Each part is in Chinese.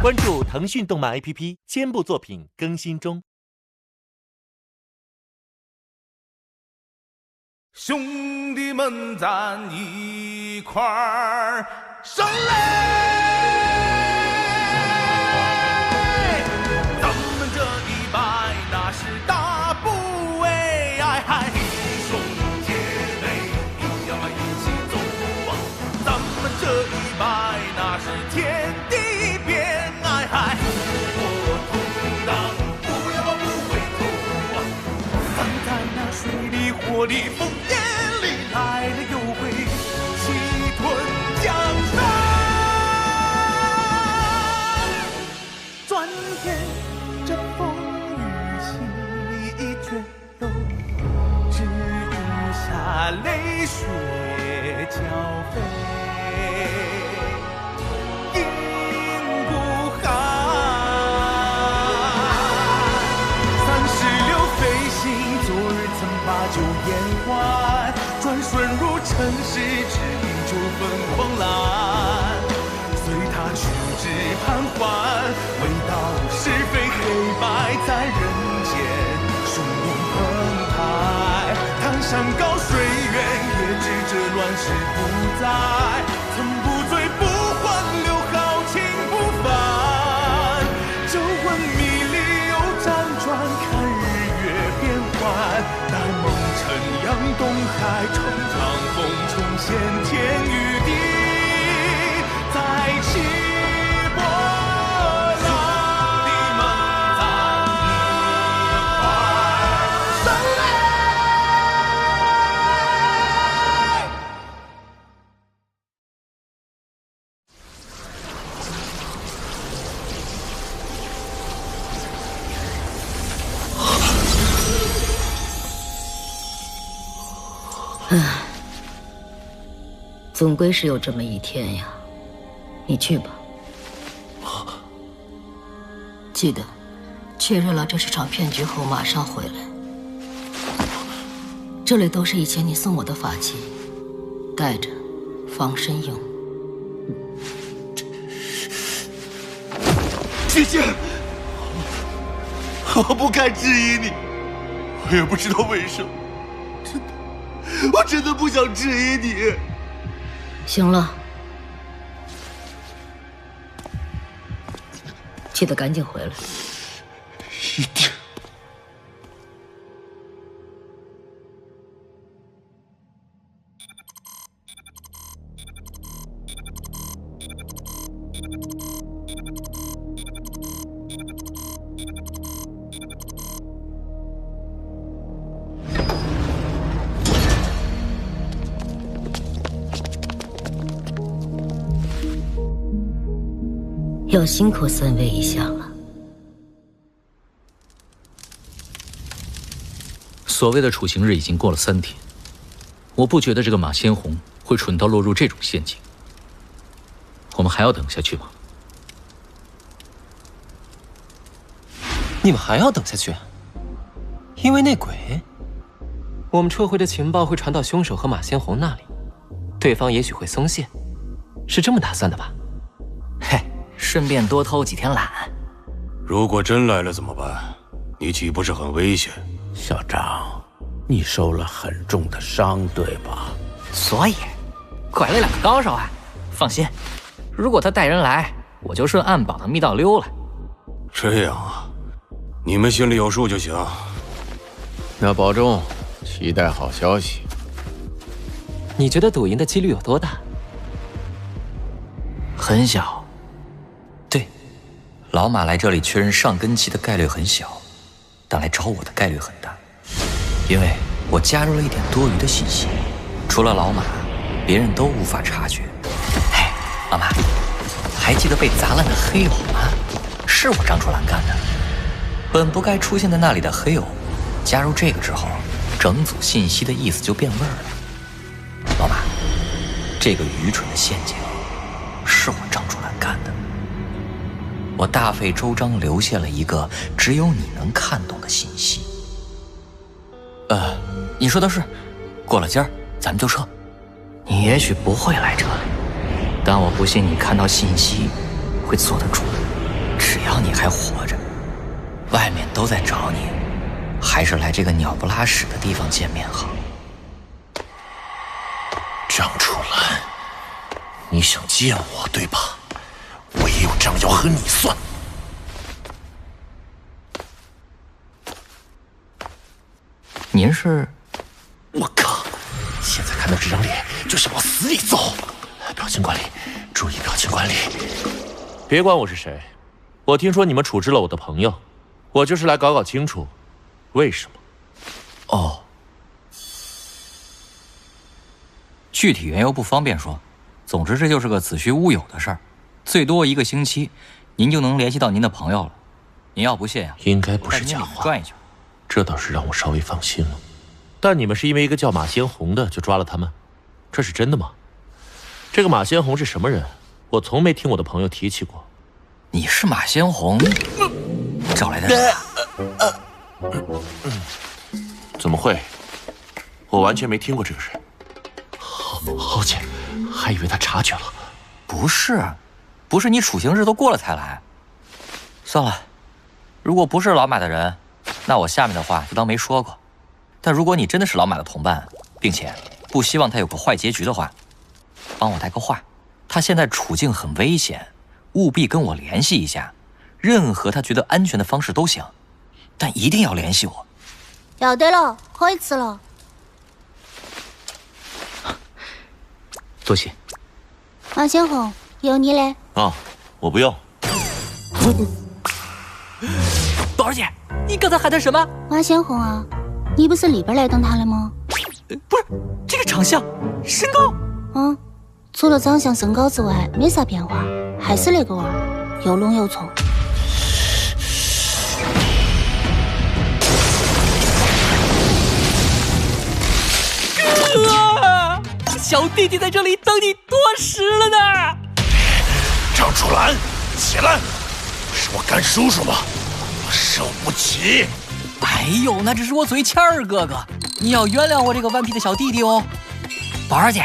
关注腾讯动漫 APP， 肩部作品更新中。兄弟们，咱一块儿上来！咱们这一拜那是大部位，嗨，弟兄姐妹一定要一起走啊！咱们这一拜那是天地变，嗨，火同当，不要不回头啊！咱在那水里火里风烟里来了又回，气吞江山。转眼这风雨洗一卷都，只余下泪水交飞。应不寒，36飞行，昨日曾把酒言欢，转瞬入尘世，只因酒粉狂澜。随他去之盘桓，未到是非黑白在人间汹涌澎湃。看山高水远，也知这乱世不在。曾不醉不欢，留豪情不凡。这问迷离又辗转，看日月变幻。待梦尘扬东海，乘长风重现天与地，再起波澜。兄弟们，咱一块上来！总归是有这么一天呀，你去吧。记得确认了这是场骗局后马上回来。这里都是以前你送我的法器，带着防身用。姐姐，我不该质疑你，我也不知道为什么，我真的不想质疑你。行了，记得赶紧回来。一定。要辛苦3位一下了。所谓的处刑日已经过了3天，我不觉得这个马先红会蠢到落入这种陷阱。我们还要等下去吗？你们还要等下去？因为那鬼？我们撤回的情报会传到凶手和马先红那里，对方也许会松懈，是这么打算的吧？嘿，顺便多偷几天懒。如果真来了怎么办？你岂不是很危险？小张，你受了很重的伤，对吧？所以，拐了2个高手啊！放心，如果他带人来，我就顺暗堡的密道溜了。这样啊，你们心里有数就行。那保重，期待好消息。你觉得赌赢的几率有多大？很小。对，老马来这里确认上根期的概率很小，但来找我的概率很大，因为我加入了一点多余的信息，除了老马，别人都无法察觉。嘿，老马，还记得被砸烂的黑偶吗？是我张出栏杆的，本不该出现在那里的黑偶，加入这个之后，整组信息的意思就变味儿了。老马，这个愚蠢的陷阱是我张出栏杆的，我大费周章留下了一个只有你能看懂的信息。你说的是，过了今儿咱们就撤。你也许不会来这里，但我不信你看到信息会坐得住。只要你还活着，外面都在找你，还是来这个鸟不拉屎的地方见面好。张楚岚，你想见我对吧？我也有账要和你算。您是？我靠！现在看到这张脸就想往死里揍。表情管理，注意表情管理。别管我是谁，我听说你们处置了我的朋友，我就是来搞清楚，为什么。哦，具体缘由不方便说，总之这就是个子虚乌有的事儿，最多1个星期，您就能联系到您的朋友了。您要不信啊，应该不是假话，转一圈，这倒是让我稍微放心了。但你们是因为一个叫马先红的就抓了他们，这是真的吗？这个马先红是什么人？我从没听我的朋友提起过。你是马先红找来的人？怎么会？我完全没听过这个人。豪姐，还以为他察觉了。不是你处刑日都过了才来。算了，如果不是老马的人，那我下面的话就当没说过。但如果你真的是老马的同伴，并且不希望他有个坏结局的话，帮我带个话，他现在处境很危险，务必跟我联系一下，任何他觉得安全的方式都行，但一定要联系我。要得了，可以吃了。多谢。马先红，有你嘞。啊，我不用。宝儿姐，你刚才喊他什么？马先红啊，你不是里边来等他了吗？不是，这个长相、身高，除了长相、身高之外，没啥变化，还是那个味儿，又浓又冲。哥，小弟弟在这里等你多时了呢。张楚岚，起来！不是我干叔叔吗？我受不起。哎呦，那只是我嘴欠儿，哥哥，你要原谅我这个顽皮的小弟弟哦。宝儿姐，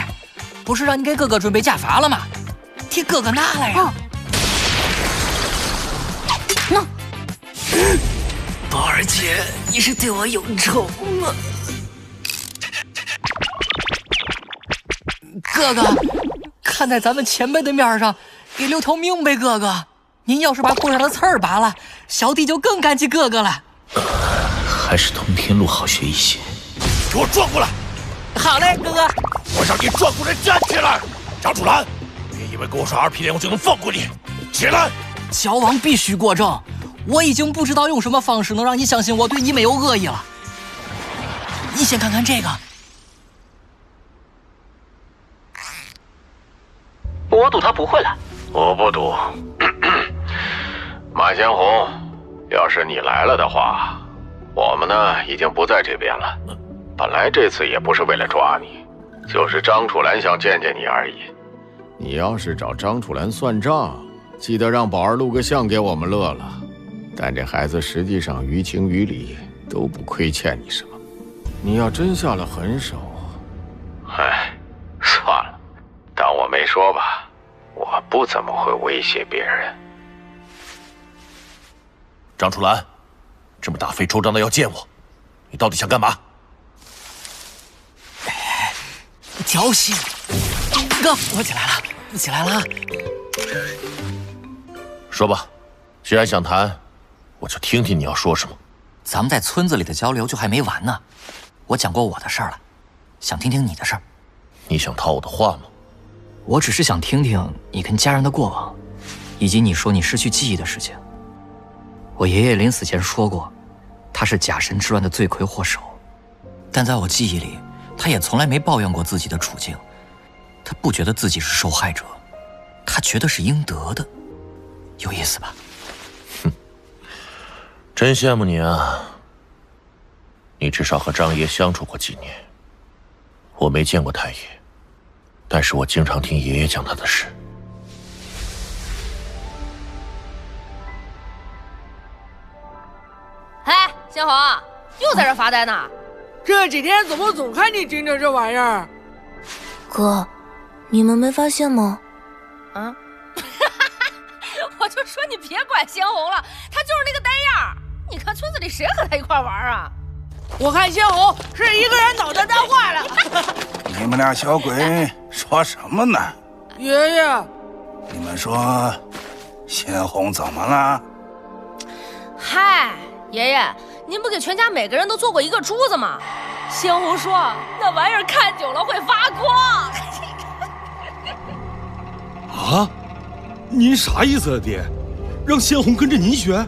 不是让你给哥哥准备假发了吗？替哥哥拿来呀！那，宝儿姐，你是对我有仇吗？哥哥，看在咱们前辈的面上，给留条命呗，哥哥。您要是把裤上的刺儿拔了，小弟就更感激哥哥了。还是通天路好学一些。给我转过来！好嘞，哥哥。我让你转过来站起来！张楚岚，别以为跟我耍2P脸我就能放过你！起来！交往必须过正，我已经不知道用什么方式能让你相信我对你没有恶意了。你先看看这个。我赌他不会来。我不赌。马先红，要是你来了的话，我们呢已经不在这边了。本来这次也不是为了抓你，就是张楚岚想见见你而已。你要是找张楚岚算账，记得让宝儿录个像给我们乐乐。但这孩子实际上于情于理都不亏欠你什么。你要真下了狠手，哎，算了，当我没说吧。我不怎么会威胁别人。张楚岚，这么大费周章的要见我，你到底想干嘛？调戏哥，我起来了，起来了。说吧，既然想谈，我就听听你要说什么。咱们在村子里的交流就还没完呢，我讲过我的事儿了，想听听你的事儿。你想套我的话吗？我只是想听听你跟家人的过往，以及你说你失去记忆的事情。我爷爷临死前说过，他是假神之乱的罪魁祸首，但在我记忆里，他也从来没抱怨过自己的处境。他不觉得自己是受害者，他觉得是应得的。有意思吧？哼，真羡慕你啊！你至少和张爷相处过几年。我没见过太爷，但是我经常听爷爷讲他的事。哎，先红，又在这发呆呢？这几天怎么总看你盯着这玩意儿？哥，你们没发现吗？啊！我就说你别管鲜红了，他就是那个呆样。你看村子里谁和他一块玩啊？我看鲜红是一个人脑袋呆坏了。你们俩小鬼说什么呢？爷爷，你们说鲜红怎么了？嗨，爷爷，您不给全家每个人都做过一个珠子吗？鲜红说那玩意儿看久了会发光。啊？您啥意思啊，爹？让鲜红跟着您学？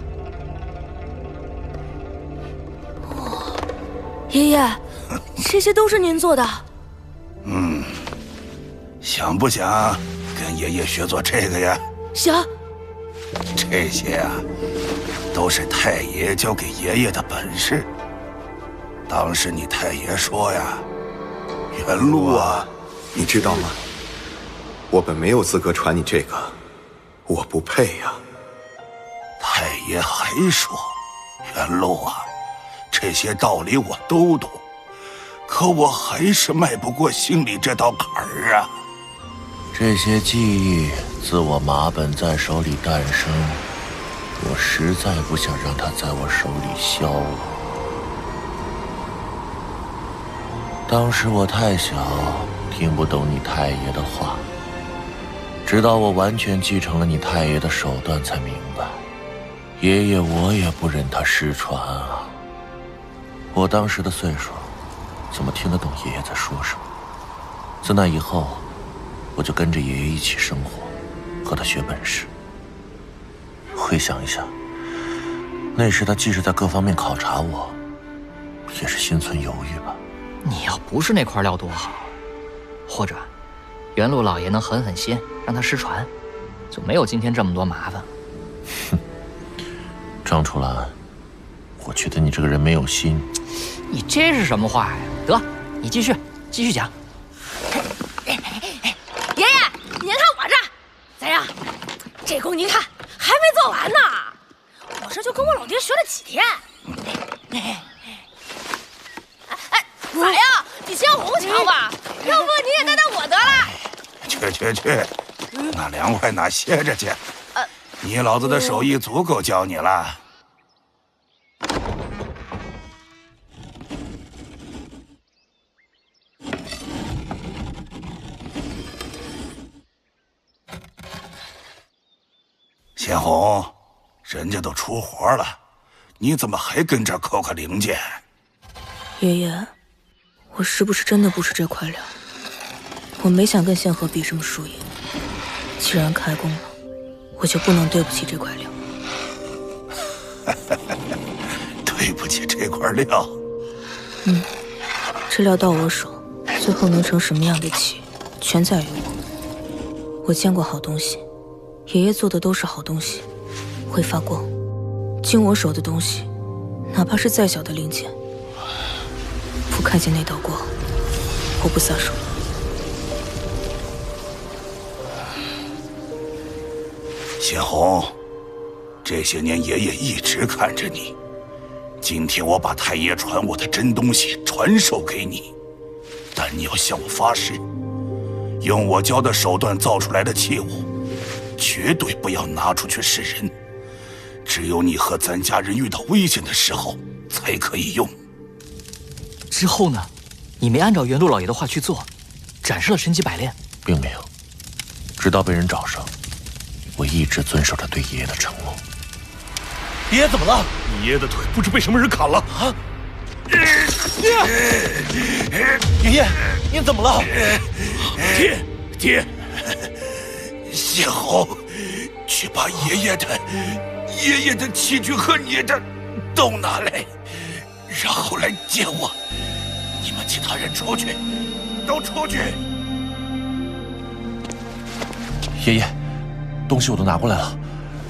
爷爷，这些都是您做的。想不想跟爷爷学做这个呀？想。这些啊，都是太爷教给爷爷的本事。当时你太爷说呀，原路啊，你知道吗？我本没有资格传你这个，我不配呀。太爷还说，原路啊，这些道理我都懂，可我还是迈不过心里这道坎儿啊。这些记忆自我马本在手里诞生，我实在不想让它在我手里消亡。当时我太小，听不懂你太爷的话，直到我完全继承了你太爷的手段，才明白，爷爷我也不忍他失传啊。我当时的岁数，怎么听得懂爷爷在说什么？自那以后，我就跟着爷爷一起生活，和他学本事。回想一下，那时他即使在各方面考察我，也是心存犹豫吧。你要不是那块料多好，或者元禄老爷能狠狠心让他失传，就没有今天这么多麻烦。哼，张楚岚，我觉得你这个人没有心。你这是什么话呀？得，你继续讲。爷爷，您看我这咋样？这功您看还没做完呢，我这就跟我老爹学了几天。咋样？比鲜红强吧？要不你也带带我得了？去，哪凉快哪歇着去。你老子的手艺足够教你了。鲜红，人家都出活了，你怎么还跟这儿抠个零件？爷爷，我是不是真的不是这块料？我没想跟宪和比什么输赢，既然开工了，我就不能对不起这块料。对不起这块料。这料到我手，最后能成什么样的器，全在于我。我见过好东西，爷爷做的都是好东西，会发光。经我手的东西，哪怕是再小的零件，不看见那道光，我不撒手。鲜红，这些年爷爷一直看着你，今天我把太爷传我的真东西传授给你，但你要向我发誓，用我教的手段造出来的器物，绝对不要拿出去示人，只有你和咱家人遇到危险的时候才可以用。之后呢？你没按照元禄老爷的话去做，展示了神级百炼？并没有，直到被人找上，我一直遵守着对爷爷的承诺。爷爷怎么了？你爷爷的腿不知被什么人砍了啊！爷爷，您怎么了？爹，鲜红，去把爷爷的器具和你的都拿来，然后来见我。你们其他人出去，都出去。爷爷，东西我都拿过来了，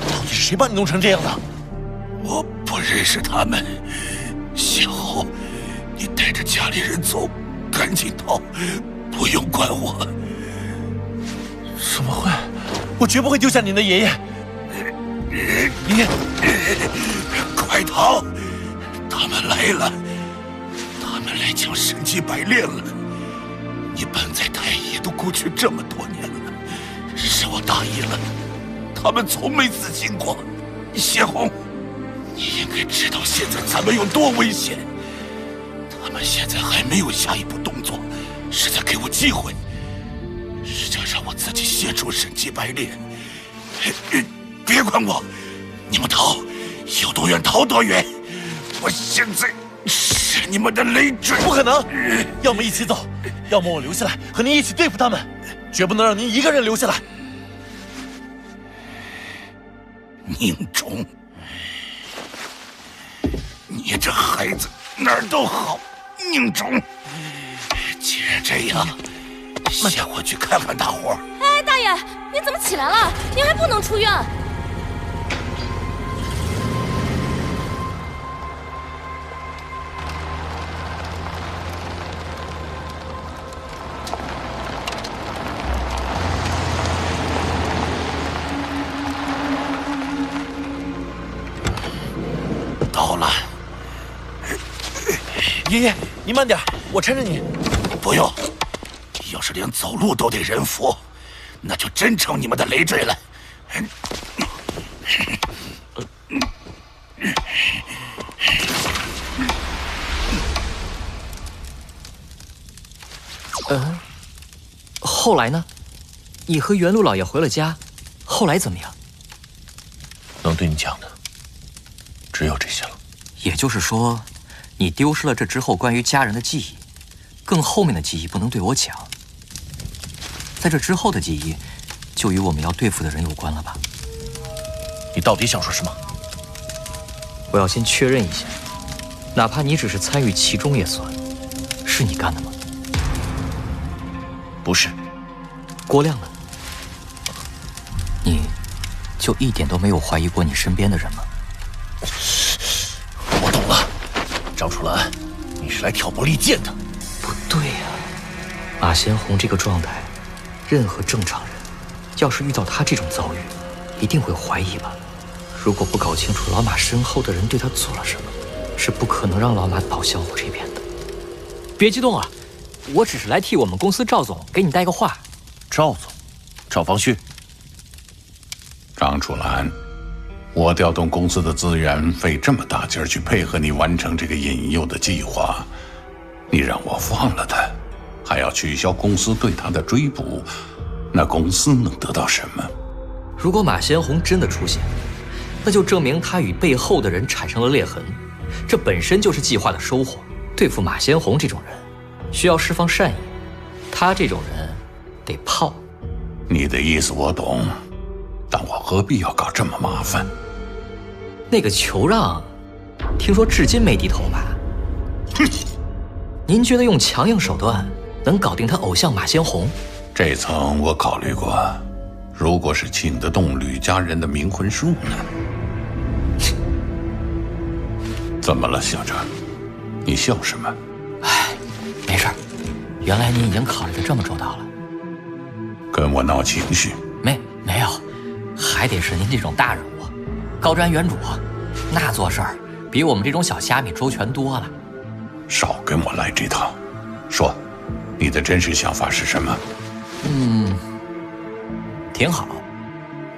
到底是谁把你弄成这样的？我不认识他们。鲜红，你带着家里人走，赶紧逃，不用管我。怎么会？我绝不会丢下您的爷爷。爷爷，快逃！他们来了，他们来抢神级百炼了。你本在太爷都过去这么多年了，是我大意了。他们从没死心过。谢红，你应该知道现在咱们有多危险。他们现在还没有下一步动作，是在给我机会，是想让我自己协助神级白练。别管我，你们逃，有多远逃多远。我现在是你们的累赘。不可能，要么一起走，要么我留下来和您一起对付他们，绝不能让您一个人留下来。宁荣，你这孩子哪儿都好。宁荣，既然这样，先回去看看大伙。哎，大爷，您怎么起来了？您还不能出院。到了。爷爷，你慢点，我搀着你。不用，要是连走路都得人扶，那就真成你们的累赘了。后来呢？你和元禄老爷回了家，后来怎么样？能对你讲的只有这些了。也就是说，你丢失了这之后关于家人的记忆，更后面的记忆不能对我讲。在这之后的记忆，就与我们要对付的人有关了吧？你到底想说什么？我要先确认一下，哪怕你只是参与其中也算，是你干的吗？不是。郭亮呢？你就一点都没有怀疑过你身边的人吗？我懂了，张楚岚，你是来挑拨离间的。不对呀，马先红这个状态，任何正常人，要是遇到他这种遭遇，一定会怀疑吧。如果不搞清楚老马身后的人对他做了什么，是不可能让老马倒向我这边的。别激动啊，我只是来替我们公司赵总给你带个话。赵总，赵方旭。张楚岚，我调动公司的资源，费这么大劲儿去配合你完成这个引诱的计划，你让我放了他，还要取消公司对他的追捕，那公司能得到什么？如果马先红真的出现，那就证明他与背后的人产生了裂痕，这本身就是计划的收获。对付马先红这种人，需要释放善意，他这种人得泡。你的意思我懂，但我何必要搞这么麻烦？那个裘让，听说至今没低头吧？您觉得用强硬手段能搞定他偶像马先红？这层我考虑过，如果是请得动吕家人的冥魂术呢？怎么了，小张？你笑什么？哎，没事儿。原来您已经考虑得这么周到了。跟我闹情绪？没有，还得是您这种大人物，高瞻远瞩，那做事儿比我们这种小虾米周全多了。少跟我来这套，说，你的真实想法是什么？挺好，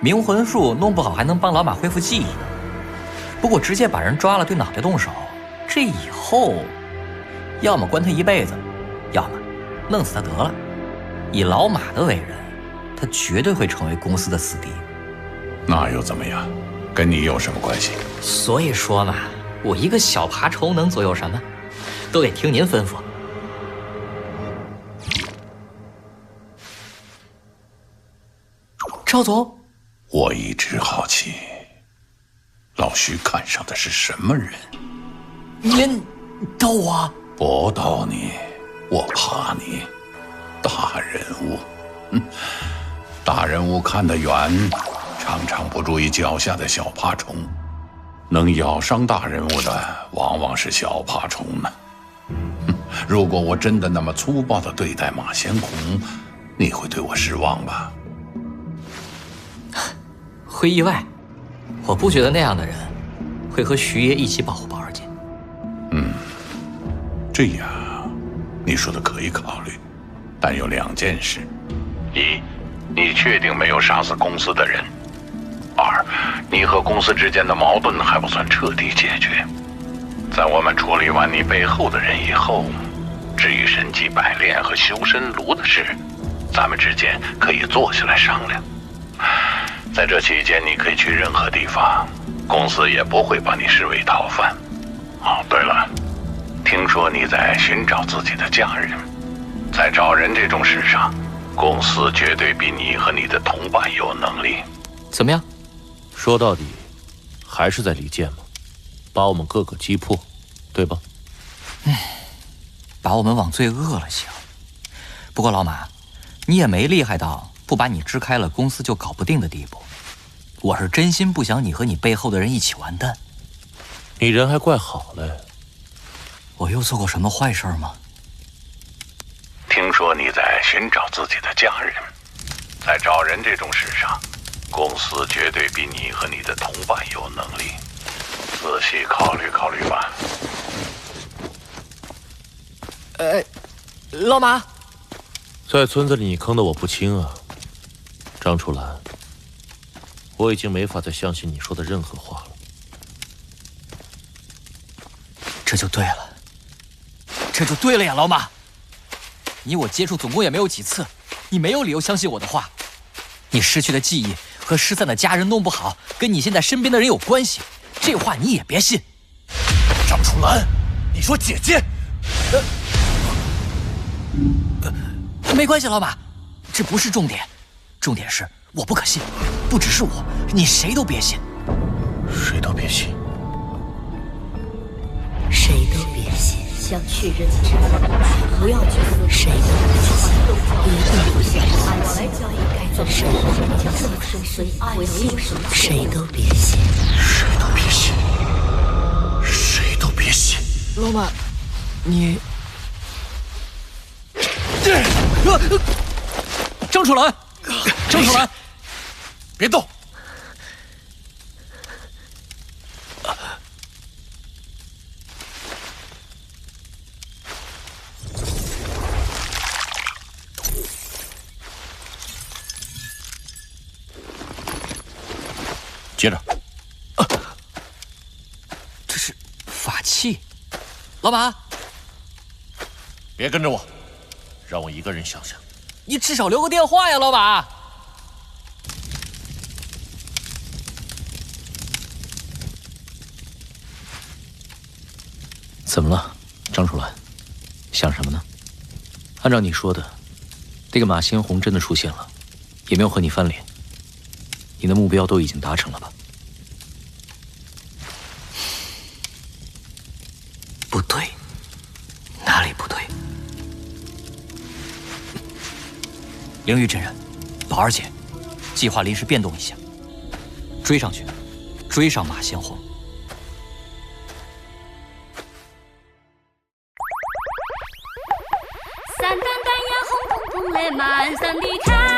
冥魂术弄不好还能帮老马恢复记忆呢。不过直接把人抓了对脑袋动手，这以后要么关他一辈子，要么弄死他得了。以老马的为人，他绝对会成为公司的死敌。那又怎么样？跟你有什么关系？所以说嘛，我一个小爬虫能左右什么？都得听您吩咐。赵总，我一直好奇，老徐看上的是什么人？您逗我？不逗你，我怕你。大人物，大人物看得远，常常不注意脚下的小爬虫。能咬伤大人物的，往往是小爬虫呢。如果我真的那么粗暴地对待马先红，你会对我失望吧？会意外，我不觉得那样的人会和徐爷一起保护宝儿姐。这样，你说的可以考虑，但有2件事：一，你确定没有杀死公司的人？二，你和公司之间的矛盾还不算彻底解决。在我们处理完你背后的人以后，至于神机百炼和修身炉的事，咱们之间可以坐下来商量。在这期间，你可以去任何地方，公司也不会把你视为逃犯。哦，对了，听说你在寻找自己的家人，在找人这种事上，公司绝对比你和你的同伴有能力。怎么样？说到底，还是在李健嘛，把我们个个击破，对吧？把我们往最恶了想。不过老马，你也没厉害到不把你支开了，公司就搞不定的地步。我是真心不想你和你背后的人一起完蛋。你人还怪好嘞。我又做过什么坏事吗？听说你在寻找自己的家人，在找人这种事上，公司绝对比你和你的同伴有能力。仔细考虑考虑吧。老马，在村子里你坑得我不轻啊，张楚岚，我已经没法再相信你说的任何话了。这就对了，这就对了呀，老马。你我接触总共也没有几次，你没有理由相信我的话。你失去的记忆和失散的家人弄不好，跟你现在身边的人有关系，这话你也别信。张楚岚，你说姐姐？没关系，老马，这不是重点，重点是我不可信，不只是我，你谁都别信，谁都别信，谁都别信。想去认知，不要去思，谁都别信，一定不相信。我来教你该怎么生活，这么生随为信什么？谁都别信，谁都别信，谁都别信。老马，你。张楚岚，张楚岚，别动！接着。这是法器，老马，别跟着我。让我一个人想想，你至少留个电话呀，老马。怎么了，张楚岚？想什么呢？按照你说的，那个马先红真的出现了，也没有和你翻脸，你的目标都已经达成了吧？不对，哪里不对？灵玉真人，宝儿姐，计划临时变动一下，追上去，追上马先红。散淡淡呀，红彤彤的满山的看。